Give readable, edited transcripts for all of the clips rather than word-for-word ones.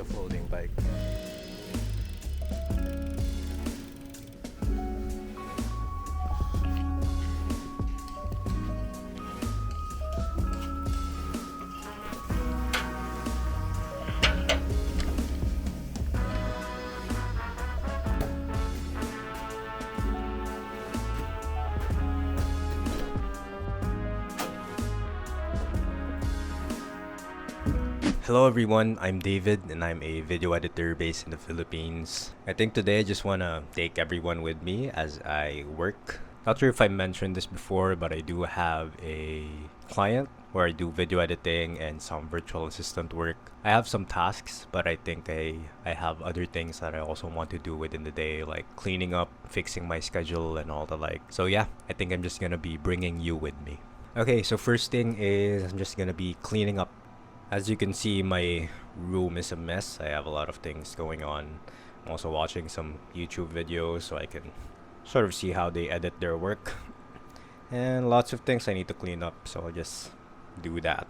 folding bike. Hello everyone, I'm David and I'm a video editor based in the Philippines. I think today I just want to take everyone with me as I work. Not sure if I mentioned this before, but I do have a client where I do video editing and some virtual assistant work. I have some tasks, but I think I have other things that I also want to do within the day, like cleaning up, fixing my schedule and all the like. So yeah, I think I'm just gonna be bringing you with me. Okay, so first thing is I'm just gonna be cleaning up. As you can see, my room is a mess. I have a lot of things going on. I'm also watching some YouTube videos so I can sort of see how they edit their work. And lots of things I need to clean up, so I'll just do that.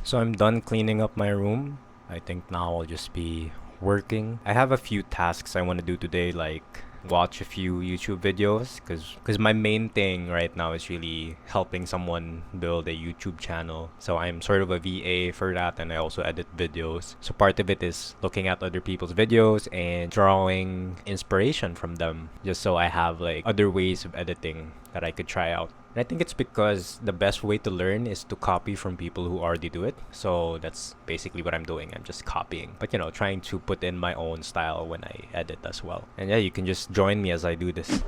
So I'm done cleaning up my room. I think now I'll just be working. I have a few tasks I want to do today, like watch a few YouTube videos, because my main thing right now is really helping someone build a YouTube channel. So I'm sort of a VA for that, and I also edit videos. So part of it is looking at other people's videos and drawing inspiration from them, just so I have like other ways of editing that I could try out. And I think it's because the best way to learn is to copy from people who already do it. So that's basically what I'm doing. I'm just copying, but trying to put in my own style when I edit as well. And yeah, you can just join me as I do this.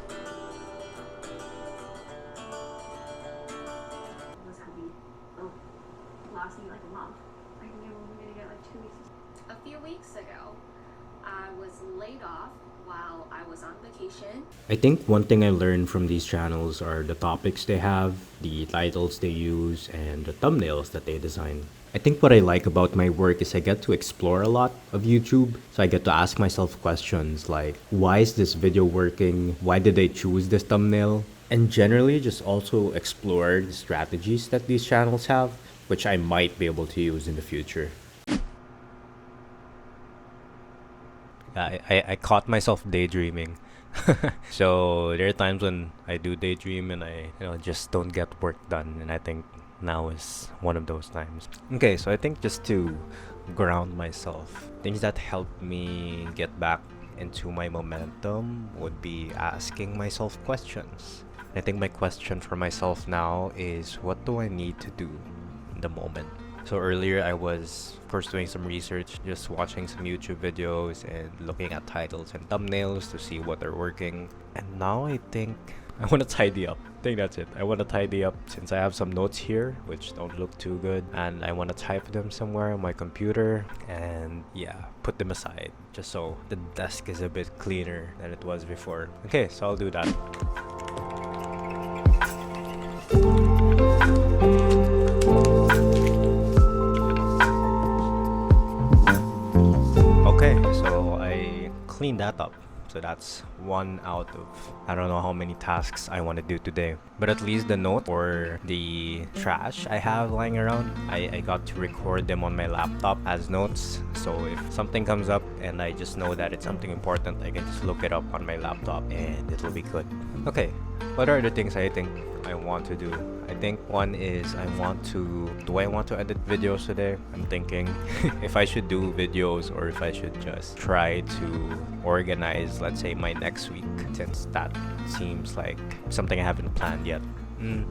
Lasting like a month. I can maybe get like 2 weeks. A few weeks ago, I was laid off while I was on vacation. I think one thing I learned from these channels are the topics they have, the titles they use, and the thumbnails that they design. I think what I like about my work is I get to explore a lot of YouTube. So I get to ask myself questions like, why is this video working? Why did they choose this thumbnail? And generally just also explore the strategies that these channels have, which I might be able to use in the future. I caught myself daydreaming. So there are times when I do daydream and I just don't get work done, and I think now is one of those times. Okay, so I think just to ground myself, things that help me get back into my momentum would be asking myself questions. I think my question for myself now is, what do I need to do in the moment? So earlier I was, of course, doing some research, just watching some YouTube videos and looking at titles and thumbnails to see what are working. And now I think I want to tidy up. I think that's it. I want to tidy up since I have some notes here which don't look too good, and I want to type them somewhere on my computer and yeah, put them aside just so the desk is a bit cleaner than it was before. Okay, so I'll do that. Okay, so I cleaned that up. So that's one out of I don't know how many tasks I want to do today. But at least the note or the trash I have lying around, I got to record them on my laptop as notes. So if something comes up and I just know that it's something important, I can just look it up on my laptop and it'll be good. Okay, what are the things I think I want to do? I think one is do I want to edit videos today? I'm thinking if I should do videos or if I should just try to organize, let's say, my next week, since that seems like something I haven't planned yet. Mm,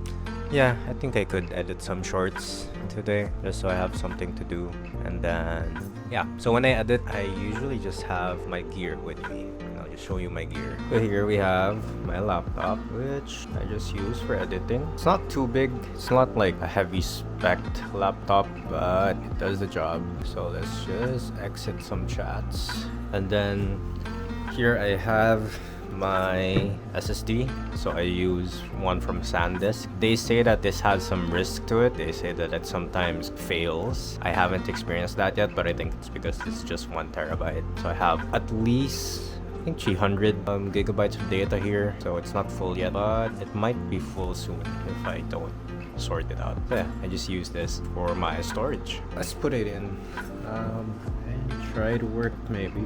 yeah, I think I could edit some shorts today just so I have something to do. And then, yeah, so when I edit, I usually just have my gear with me. I'll just show you my gear. So here we have my laptop, which I just use for editing. It's not too big. It's not like a heavy spec laptop, but it does the job. So let's just exit some chats. And then here I have my SSD. So I use one from SanDisk. They say that this has some risk to it. They say that it sometimes fails. I haven't experienced that yet, but I think it's because it's just 1 terabyte. So I have at least, I think, 300 gigabytes of data here. So it's not full yet, but it might be full soon if I don't sort it out. So yeah, I just use this for my storage. Let's put it in and try to work maybe.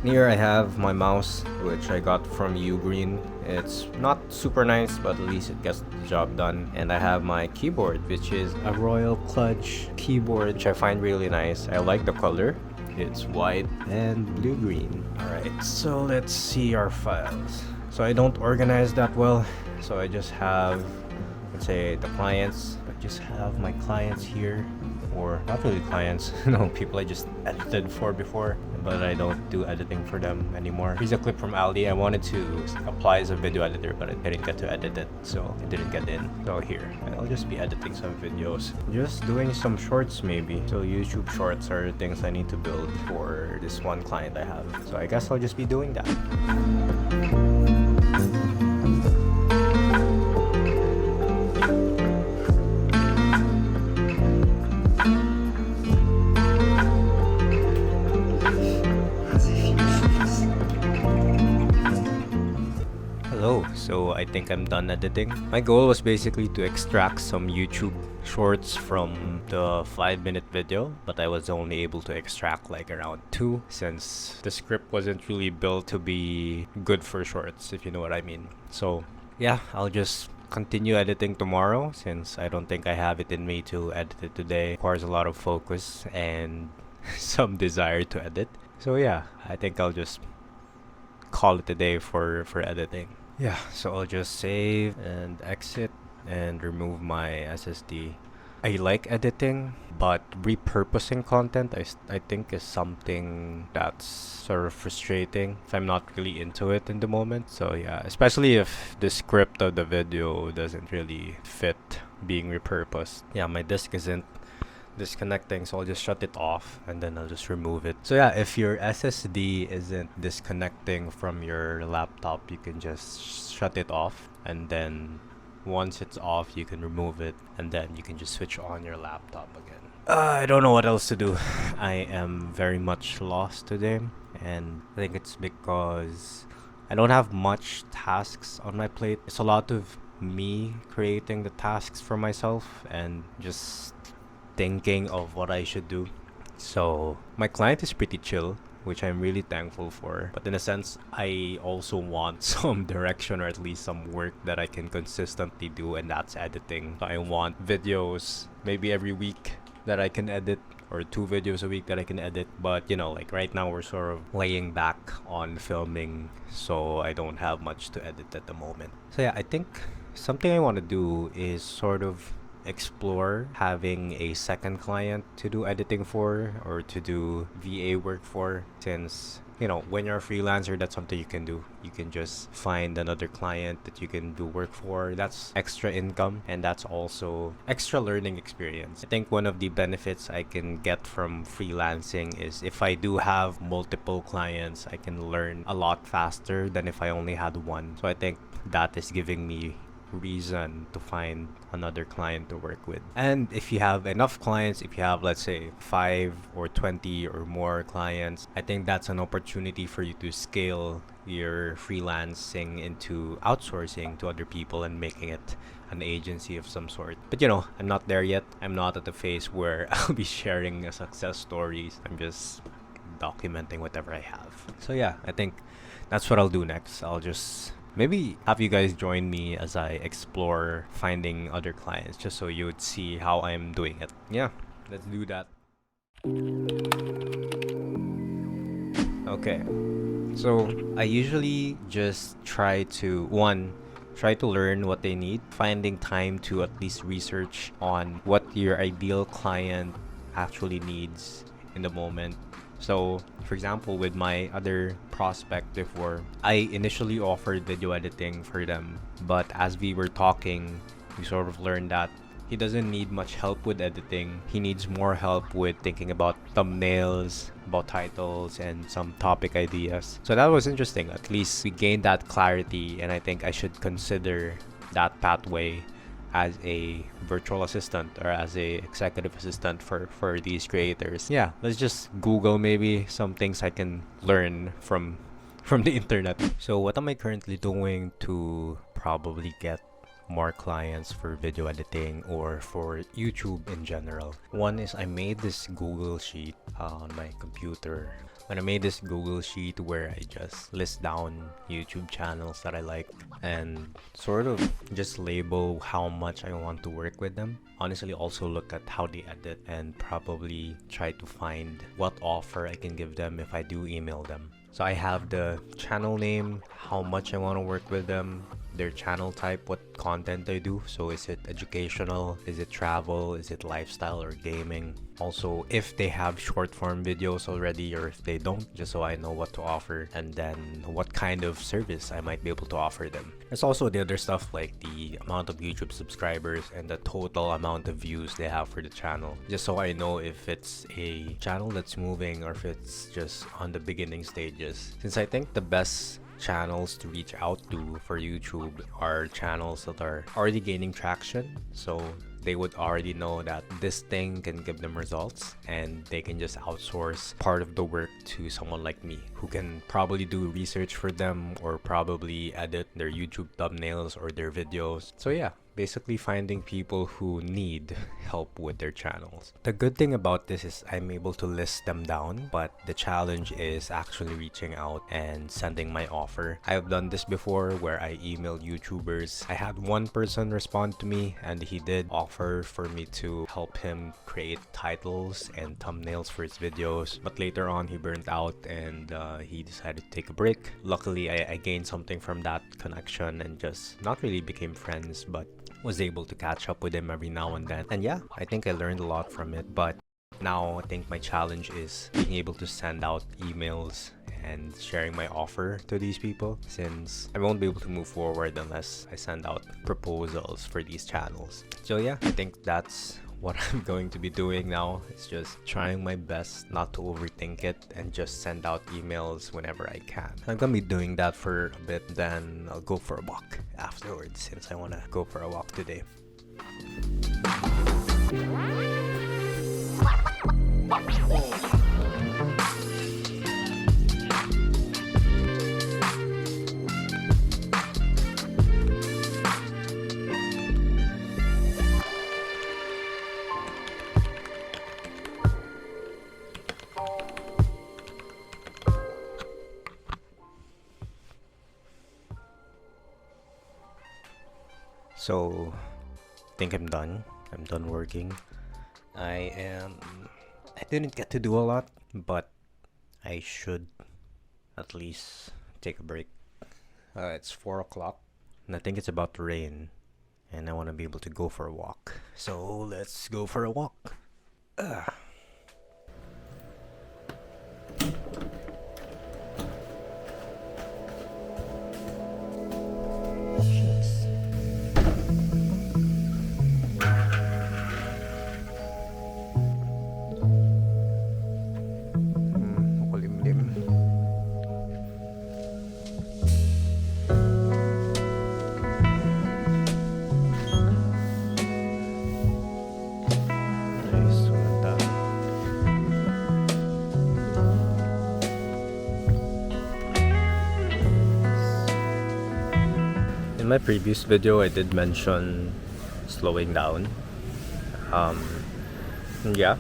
Here I have my mouse, which I got from Ugreen. It's not super nice, but at least it gets the job done. And I have my keyboard, which is a Royal Clutch keyboard, which I find really nice. I like the color. It's white and blue-green. Alright, so let's see our files. So I don't organize that well, so I just have, let's say, the clients. I just have my clients here, or not really clients, people I just edited for before, but I don't do editing for them anymore. Here's a clip from Ali. I wanted to apply as a video editor, but I didn't get to edit it, so it didn't get in. So here, I'll just be editing some videos. Just doing some shorts maybe. So YouTube shorts are the things I need to build for this one client I have. So I guess I'll just be doing that. So I think I'm done editing. My goal was basically to extract some YouTube shorts from the 5-minute video, but I was only able to extract like around 2, since the script wasn't really built to be good for shorts, if you know what I mean. So yeah, I'll just continue editing tomorrow, since I don't think I have it in me to edit it today. It requires a lot of focus and some desire to edit. So yeah, I think I'll just call it a day for editing. Yeah, so I'll just save and exit and remove my SSD. I like editing, but repurposing content I think is something that's sort of frustrating if I'm not really into it in the moment. So yeah, especially if the script of the video doesn't really fit being repurposed. Yeah, my disk isn't disconnecting, so I'll just shut it off and then I'll just remove it. So yeah, if your SSD isn't disconnecting from your laptop, you can just shut it off, and then once it's off, you can remove it, and then you can just switch on your laptop again. I don't know what else to do. I am very much lost today, and I think it's because I don't have much tasks on my plate. It's a lot of me creating the tasks for myself and just thinking of what I should do. So my client is pretty chill, which I'm really thankful for. But in a sense, I also want some direction, or at least some work that I can consistently do, and that's editing. So I want videos maybe every week that I can edit, or 2 videos a week that I can edit. But like right now we're sort of laying back on filming, so I don't have much to edit at the moment. So yeah, I think something I want to do is sort of explore having a second client to do editing for, or to do VA work for, since when you're a freelancer, that's something you can do. You can just find another client that you can do work for. That's extra income, and that's also extra learning experience. I think one of the benefits I can get from freelancing is if I do have multiple clients, I can learn a lot faster than if I only had one. So I think that is giving me reason to find another client to work with. And if you have enough clients, if you have, let's say, 5 or 20 or more clients, I think that's an opportunity for you to scale your freelancing into outsourcing to other people and making it an agency of some sort. But I'm not there yet. I'm not at the phase where I'll be sharing success stories. I'm just documenting whatever I have. So yeah, I think that's what I'll do next. I'll just maybe have you guys join me as I explore finding other clients just so you would see how I'm doing it. Yeah, let's do that. Okay. So I usually just try to learn what they need, finding time to at least research on what your ideal client actually needs in the moment. So, for example, with my other prospect before, I initially offered video editing for them, but as we were talking, we sort of learned that he doesn't need much help with editing. He needs more help with thinking about thumbnails, about titles, and some topic ideas. So that was interesting. At least we gained that clarity, and I think I should consider that pathway as a virtual assistant or as a executive assistant for these creators. Yeah, let's just Google maybe some things I can learn from the internet. So what am I currently doing to probably get more clients for video editing or for YouTube in general? One is I made this Google sheet on my computer. When I made this Google sheet where I just list down YouTube channels that I like and sort of just label how much I want to work with them. Honestly, also look at how they edit and probably try to find what offer I can give them if I do email them. So I have the channel name, how much I want to work with them, their channel type, what content they do. So is it educational? Is it travel? Is it lifestyle or gaming? Also, if they have short form videos already or if they don't, just so I know what to offer and then what kind of service I might be able to offer them. There's also the other stuff like the amount of YouTube subscribers and the total amount of views they have for the channel, just so I know if it's a channel that's moving or if it's just on the beginning stages. Since I think the best channels to reach out to for YouTube are channels that are already gaining traction, so they would already know that this thing can give them results and they can just outsource part of the work to someone like me who can probably do research for them or probably edit their YouTube thumbnails or their videos. So yeah, basically finding people who need help with their channels. The good thing about this is I'm able to list them down, but the challenge is actually reaching out and sending my offer. I've done this before where I emailed YouTubers. I had one person respond to me and he did offer for me to help him create titles and thumbnails for his videos, but later on he burned out and he decided to take a break. Luckily, I gained something from that connection and just not really became friends, but was able to catch up with him every now and then. And yeah, I think I learned a lot from it. But now I think my challenge is being able to send out emails and sharing my offer to these people, since I won't be able to move forward unless I send out proposals for these channels. So yeah, I think that's what I'm going to be doing now. It's just trying my best not to overthink it and just send out emails whenever I can. I'm gonna be doing that for a bit, then I'll go for a walk afterwards since I want to go for a walk today. So, I think I'm done. I'm done working. I didn't get to do a lot, but I should at least take a break. It's 4 o'clock, and I think it's about to rain, and I want to be able to go for a walk. So, let's go for a walk. Ugh. In my previous video, I did mention slowing down. Yeah,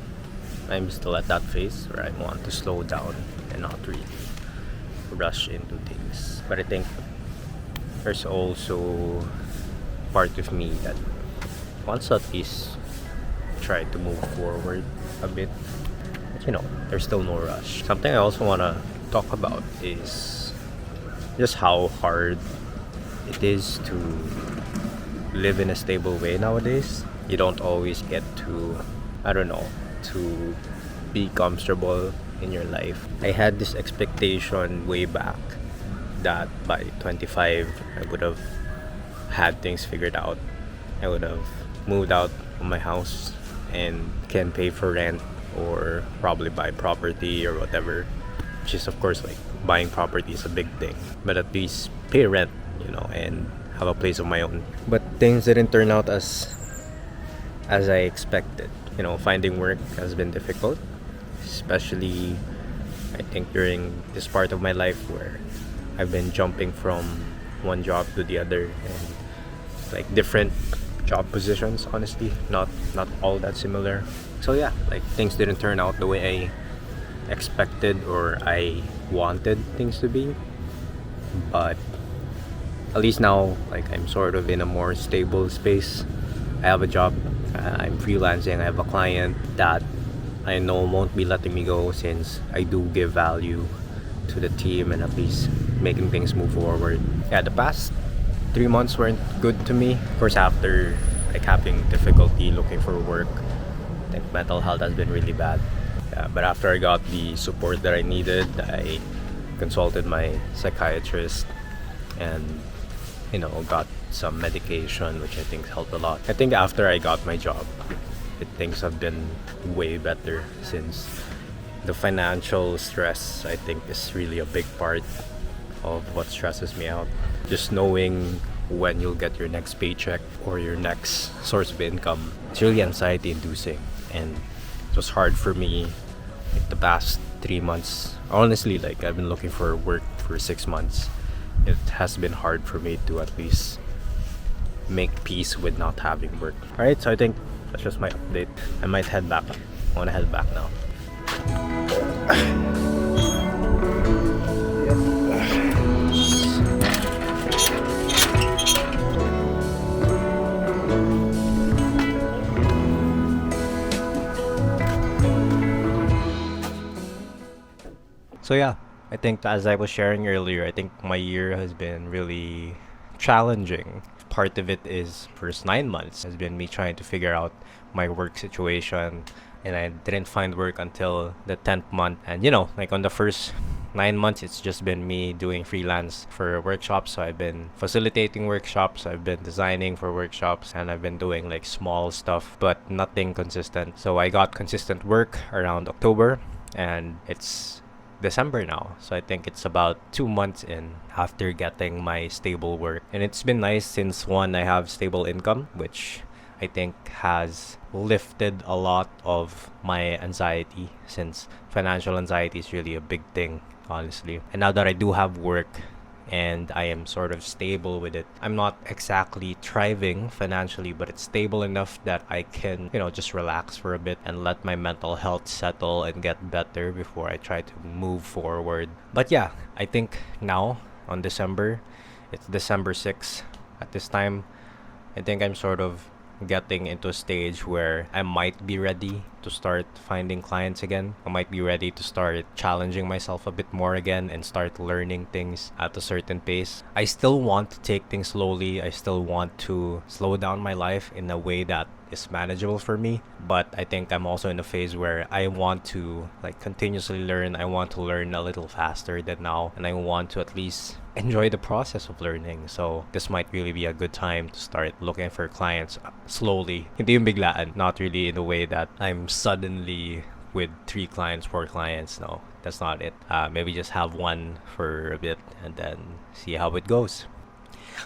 I'm still at that phase where I want to slow down and not really rush into things. But I think there's also part of me that wants to at least try to move forward a bit. But there's still no rush. Something I also want to talk about is just how hard it is to live in a stable way nowadays. You don't always get to, I don't know, to be comfortable in your life. I had this expectation way back that by 25 I would have had things figured out. I would have moved out of my house and can pay for rent or probably buy property or whatever. Which is, of course, like buying property is a big thing, but at least pay rent, and have a place of my own. But things didn't turn out as I expected. Finding work has been difficult, especially I think during this part of my life where I've been jumping from one job to the other and like different job positions, honestly, not all that similar. So yeah, like things didn't turn out the way I expected or I wanted things to be. But at least now, like, I'm sort of in a more stable space. I have a job, I'm freelancing, I have a client that I know won't be letting me go since I do give value to the team and at least making things move forward. Yeah, the past 3 months weren't good to me. Of course, after like having difficulty looking for work, I think mental health has been really bad. Yeah, but after I got the support that I needed, I consulted my psychiatrist and got some medication, which I think helped a lot. I think after I got my job, things have been way better since the financial stress, I think, is really a big part of what stresses me out. Just knowing when you'll get your next paycheck or your next source of income, it's really anxiety inducing, and it was hard for me like the past 3 months. Honestly, like I've been looking for work for 6 months. It has been hard for me to at least make peace with not having work. Alright, so I think that's just my update. I might head back. I want to head back now. So yeah, I think as I was sharing earlier, I think my year has been really challenging. Part of it is first 9 months has been me trying to figure out my work situation, and I didn't find work until the 10th month. And like on the first 9 months, it's just been me doing freelance for workshops. So I've been facilitating workshops, I've been designing for workshops, and I've been doing like small stuff, but nothing consistent. So I got consistent work around October, and it's December now. So I think it's about 2 months in after getting my stable work. And it's been nice since one, I have stable income, which I think has lifted a lot of my anxiety, since financial anxiety is really a big thing, honestly. And now that I do have work and I am sort of stable with it, I'm not exactly thriving financially, but it's stable enough that I can, just relax for a bit and let my mental health settle and get better before I try to move forward. But yeah, I think now on December, it's December 6th. At this time, I think I'm sort of getting into a stage where I might be ready to start finding clients again. I might be ready to start challenging myself a bit more again and start learning things at a certain pace. I still want to take things slowly. I still want to slow down my life in a way that is manageable for me, but I think I'm also in a phase where I want to like continuously learn. I want to learn a little faster than now, and I want to at least enjoy the process of learning. So this might really be a good time to start looking for clients slowly. Hindi yung biglaan, not really in a way that I'm suddenly with 3 clients, 4 clients. No, that's not it. Maybe just have one for a bit and then see how it goes.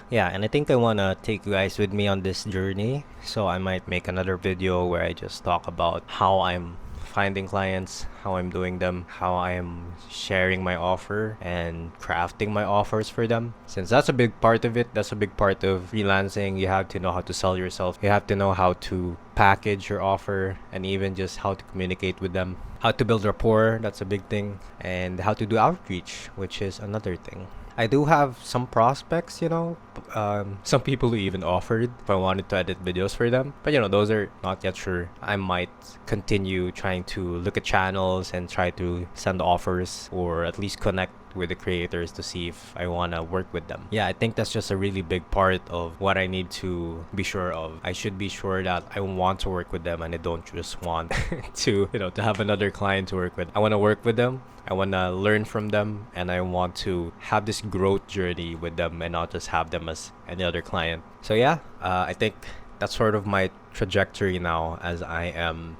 Yeah, and I think I want to take you guys with me on this journey. So I might make another video where I just talk about how I'm finding clients, how I'm doing them, how I'm sharing my offer and crafting my offers for them. Since that's a big part of it, that's a big part of freelancing. You have to know how to sell yourself. You have to know how to package your offer, and even just how to communicate with them. How to build rapport, that's a big thing. And how to do outreach, which is another thing. I do have some prospects, some people who even offered if I wanted to edit videos for them. But those are not yet sure. I might continue trying to look at channels and try to send offers or at least connect with the creators to see if I want to work with them. Yeah, I think that's just a really big part of what I need to be sure of. I should be sure that I want to work with them and I don't just want to have another client to work with. I want to work with them. I want to learn from them, and I want to have this growth journey with them and not just have them as any other client. So yeah, I think that's sort of my trajectory now as I am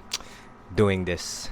doing this.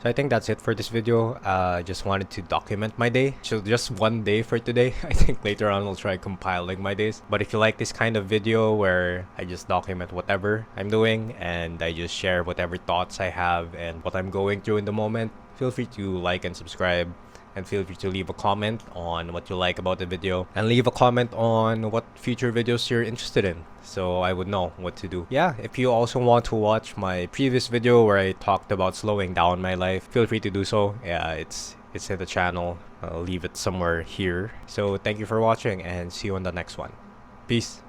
So I think that's it for this video. I just wanted to document my day. So just one day for today. I think later on I'll try compiling my days. But if you like this kind of video where I just document whatever I'm doing and I just share whatever thoughts I have and what I'm going through in the moment, feel free to like and subscribe. And feel free to leave a comment on what you like about the video and leave a comment on what future videos you're interested in so I would know what to do. Yeah, if you also want to watch my previous video where I talked about slowing down my life, feel free to do so. Yeah, it's in the channel. I'll leave it somewhere here. So thank you for watching and see you on the next one. Peace.